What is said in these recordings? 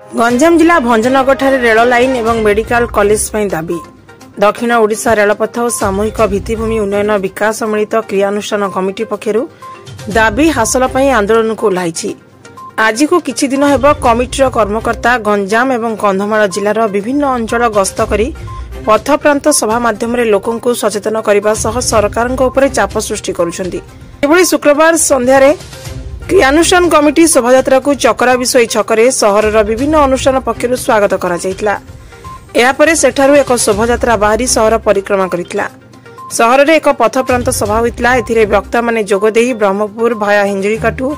गंजाम जिला Bhanjanagar rail line एवं medical college दाबी दक्षिण ओडिशा रेलपथ और सामूहिक भित्तिभूमि उन्नयन विकास मिलित क्रियानुष्ठान कमिटी पक्षर दाबी हासिल आंदोलन को ओह्लाई। आज को किछि दिन हेब कमिटीर कर्मकर्ता गंजाम एवं कंधमाल जिलार विभिन्न अंचल गस्त करी पथप्रांत सभा माध्यम लोकंकु सचेतन करने सह सरकार चाप सृष्टि करुछंती। एभली शुक्रवार संध्यारे क्रियानुष्ठान कमिटी शोभायात्रा को चकरा विषय छकरे सहरर विभिन्न अनुष्ठान पक्षर स्वागत करा जायतिला। एहापरे सेठारु एक शोभायात्रा बाहरी सहर परिक्रमा करितला। सहर एक पथप्रांत सभा होइतला। एथिरे वक्ता माने जोगदेई ब्रह्मपुर भाया हिंजरीकाटू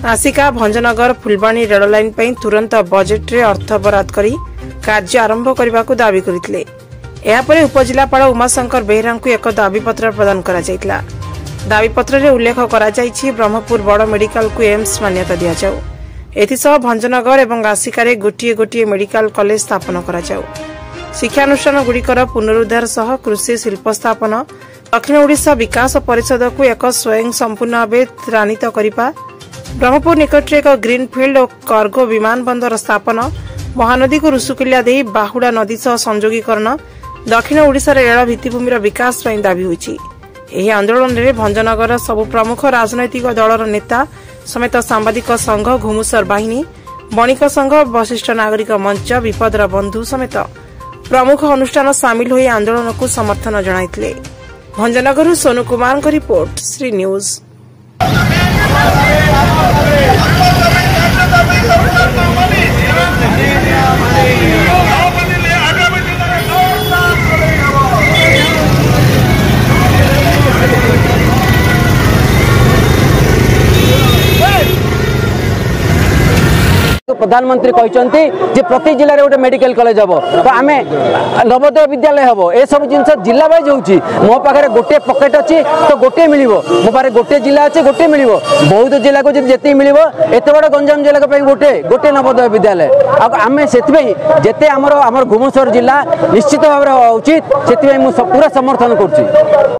आसिका भंजनगर फुलबाणी रेल लाइन पई तुरंत बजेट रे अर्थ बराद करी कार्य आरंभ करने को दाबी करथिले। एहापरे उपजिलापाल उमाशंकर बेहरा को एक दाबी पत्र प्रदान करा जायतिला। दाबी पत्र रे उल्लेख करा जायछि ब्रह्मपुर बड़ मेडिकल को एम्स मान्यता दिया जाऊ। एथिसह भंजनगर एवं आसिकारे गोटिए गोटिए मेडिकल कॉलेज स्थापन करा जाऊ। शिक्षानुष्ठान गुड़िकर पुनरुद्धार सह कृषि शिल्प स्थापन दक्षिण ओडिशा विकास परिषद को एक स्वयं संपूर्ण भाव त्राणित करिपा ब्रह्मपुर निकट एक ग्रीनफिल्ड और कार्गो विमान बंदर स्थापन महानदी को रुसुकिलिया दे बाहुड़ा नदी सह संयोगीकरण दक्षिण ओडिशा रेल भित्तिभूमिर विकास दाबी होइछि। एही आंदोलन में भंजनगर सबु प्रमुख राजनैतिक दलर नेता समेत सांबादिक संघ घुमुसर बाहिनी बणिक संघ वरिष्ठ नागरिक मंच विपदर बंधु समेत प्रमुख अनुष्ठान सामिल होई आंदोलन को समर्थन जणाइथिले। भंजनगर सोनू कुमार को रिपोर्ट श्री न्यूज। प्रधानमंत्री कहते प्रति जिले में गोटे मेडिकल कॉलेज हम तो आम नवोदय विद्यालय हम ए सब जिन जिला वाइज होची। मो पाखे गोटे पकेट अच्छी तो गोटे मिल मो पाखे गोटे जिला अच्छे गोटे मिल बौद्ध जिला को जी मिल एत बड़ गंजाम जिला गोटे गोटे नवोदय विद्यालय आम से जिते आमर घुमुसर जिला निश्चित भाव उचित से पूरा समर्थन कर।